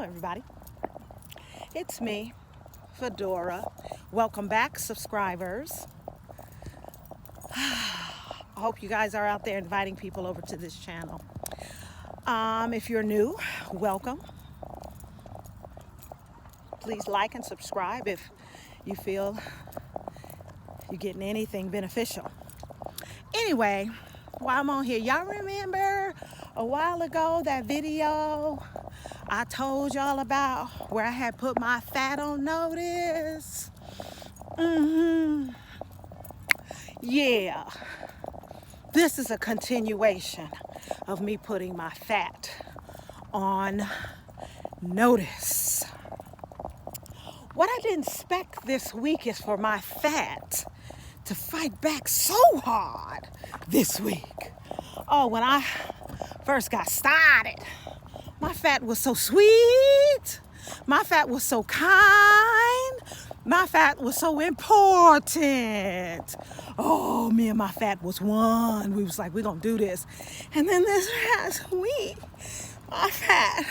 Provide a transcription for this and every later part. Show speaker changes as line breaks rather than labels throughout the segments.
Hello, everybody. It's me, Fedora. Welcome back, subscribers. I hope you guys are out there inviting people over to this channel. If you're new, welcome. Please like and subscribe if you feel you're getting anything beneficial. Anyway, while I'm on here, y'all remember a while ago that video I told y'all about where I had put my fat on notice? Yeah, this is a continuation of me putting my fat on notice. What I didn't expect this week is for my fat to fight back so hard this week. Oh, when I first got started, my fat was so sweet. My fat was so kind. My fat was so important. Oh, me and my fat was one. We was like, we're going to do this. And then this past week, my fat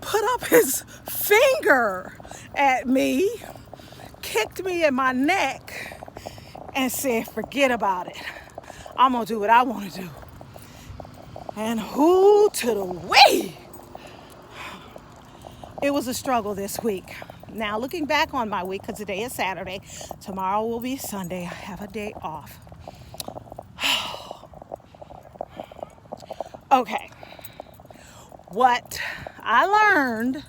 put up his finger at me, kicked me in my neck, and said, forget about it. I'm going to do what I want to do. And who to the way? It was a struggle this week. Now, looking back on my week, because today is Saturday, tomorrow will be Sunday. I have a day off. Okay. What I learned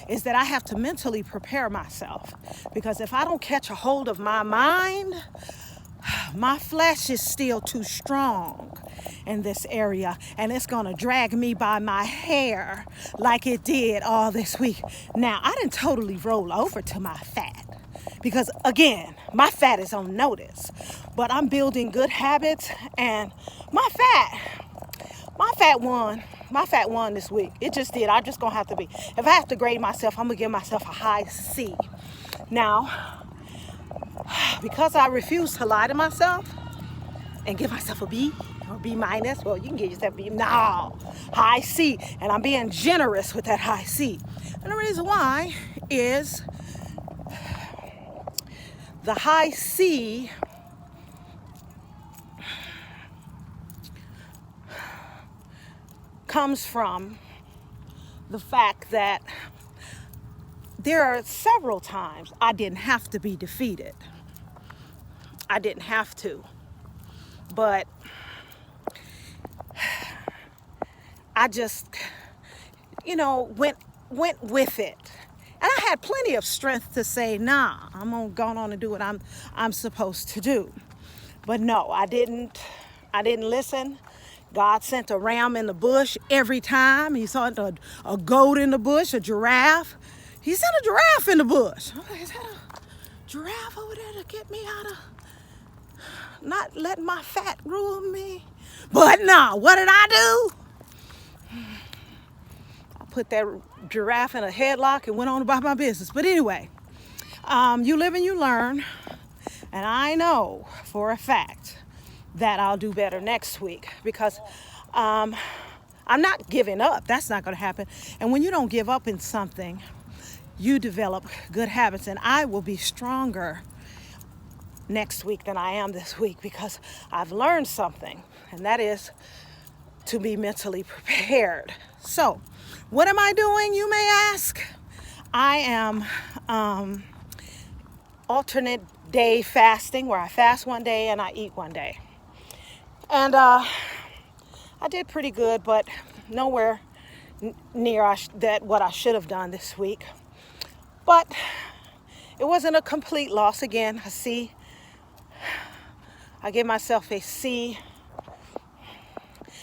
is that I have to mentally prepare myself, because if I don't catch a hold of my mind, my flesh is still too strong in this area, and it's gonna drag me by my hair like it did all this week. Now, I didn't totally roll over to my fat, because again, my fat is on notice, but I'm building good habits, and my fat won this week. It just did. I just gonna have to be, if I have to grade myself, I'm gonna give myself a high C. Now, because I refuse to lie to myself and give myself a B or B minus, well, you can give yourself a B. No, high C. And I'm being generous with that high C. And the reason why is the high C comes from the fact that there are several times I didn't have to be defeated. I didn't have to. But I just, went with it. And I had plenty of strength to say, nah, I'm gonna go on and do what I'm supposed to do. But no, I didn't listen. God sent a ram in the bush every time. He sent a goat in the bush, a giraffe. He sent a giraffe in the bush. I'm like, is that a giraffe over there to get me out of not letting my fat rule me? But no, what did I do? I put that giraffe in a headlock and went on about my business. But anyway, you live and you learn. And I know for a fact that I'll do better next week, because I'm not giving up. That's not going to happen. And when you don't give up in something, you develop good habits. And I will be stronger next week than I am this week, because I've learned something, and that is to be mentally prepared. So, what am I doing, you may ask? I am alternate day fasting, where I fast one day and I eat one day. And I did pretty good, but nowhere near what I should have done this week. But it wasn't a complete loss. Again, a C. I give myself a C.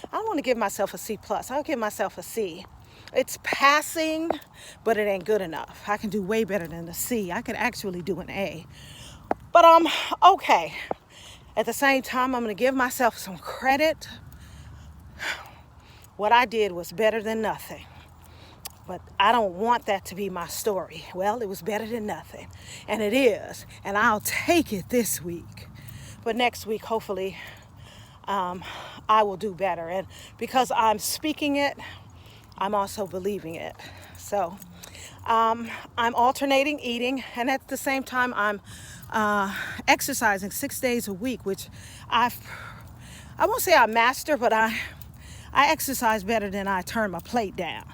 I don't want to give myself a C plus. I'll give myself a C. It's passing, but it ain't good enough. I can do way better than a C. I could actually do an A. But okay. At the same time, I'm going to give myself some credit. What I did was better than nothing. But I don't want that to be my story. Well, it was better than nothing. And it is. And I'll take it this week. But next week, hopefully, I will do better. And because I'm speaking it, I'm also believing it. So I'm alternating eating, and at the same time I'm exercising 6 days a week, which I won't say I master, but I exercise better than I turn my plate down.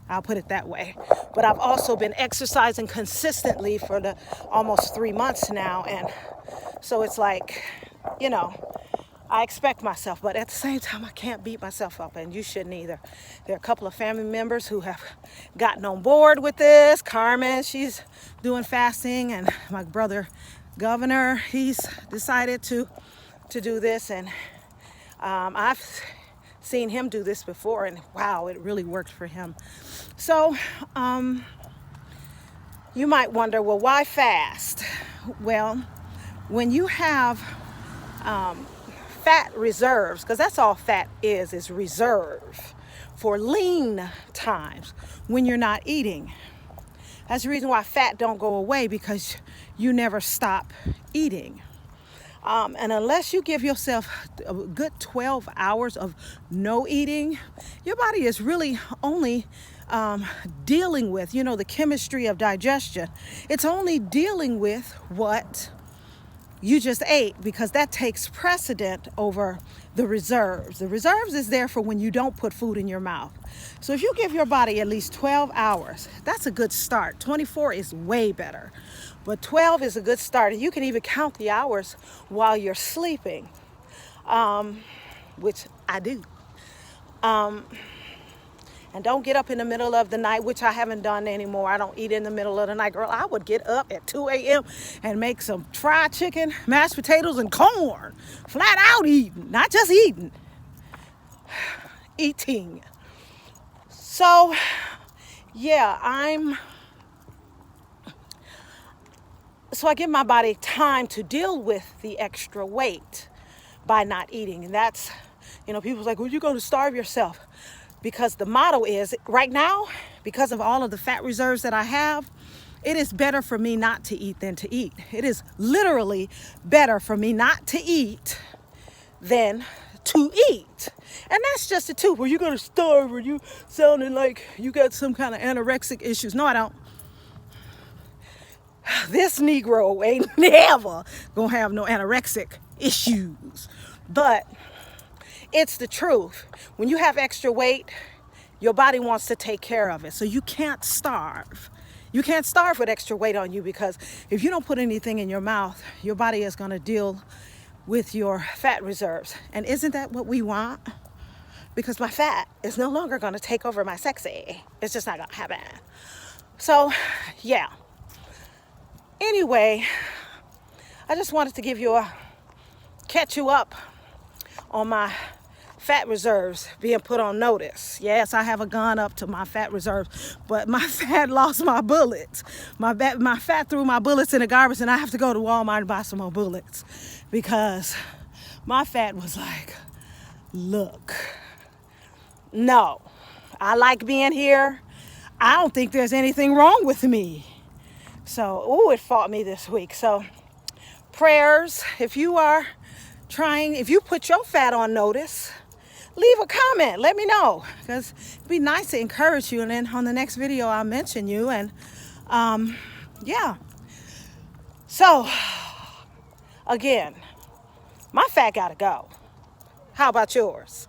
I'll put it that way. But I've also been exercising consistently for the almost 3 months now, and so it's like, you know, I expect myself, but at the same time, I can't beat myself up, and you shouldn't either. There are a couple of family members who have gotten on board with this. Carmen, she's doing fasting, and my brother, Governor, he's decided to do this, and I've seen him do this before, and wow, it really worked for him. So you might wonder, well, why fast? Well, when you have fat reserves, because that's all fat is reserve for lean times when you're not eating. That's the reason why fat don't go away, because you never stop eating. And unless you give yourself a good 12 hours of no eating, your body is really only dealing with, the chemistry of digestion. It's only dealing with what you just ate, because that takes precedent over the reserves. The reserves is there for when you don't put food in your mouth. So if you give your body at least 12 hours, that's a good start. 24 is way better, but 12 is a good start. And you can even count the hours while you're sleeping, which I do. And don't get up in the middle of the night, which I haven't done anymore. I don't eat in the middle of the night. Girl, I would get up at 2 a.m. and make some fried chicken, mashed potatoes, and corn. Flat out eating, not just eating. Eating. So, yeah, So I give my body time to deal with the extra weight by not eating. And that's, people's like, well, you're going to starve yourself. Because the motto is, right now, because of all of the fat reserves that I have, it is better for me not to eat than to eat. It is literally better for me not to eat than to eat. And that's just the truth. Well, you're going to starve, or you sounding like you got some kind of anorexic issues. No, I don't. This Negro ain't never going to have no anorexic issues. But it's the truth. When you have extra weight, your body wants to take care of it. So you can't starve. You can't starve with extra weight on you, because if you don't put anything in your mouth, your body is going to deal with your fat reserves. And isn't that what we want? Because my fat is no longer going to take over my sexy. It's just not going to happen. So, yeah. Anyway, I just wanted to catch you up on my fat reserves being put on notice. Yes, I haven't gone up to my fat reserves, but my fat lost my bullets. My fat threw my bullets in the garbage, and I have to go to Walmart and buy some more bullets, because my fat was like, look, no, I like being here. I don't think there's anything wrong with me. So, it fought me this week. So, prayers, if you put your fat on notice, leave a comment. Let me know, because it'd be nice to encourage you. And then on the next video, I'll mention you. And yeah. So, again, my fat gotta go. How about yours?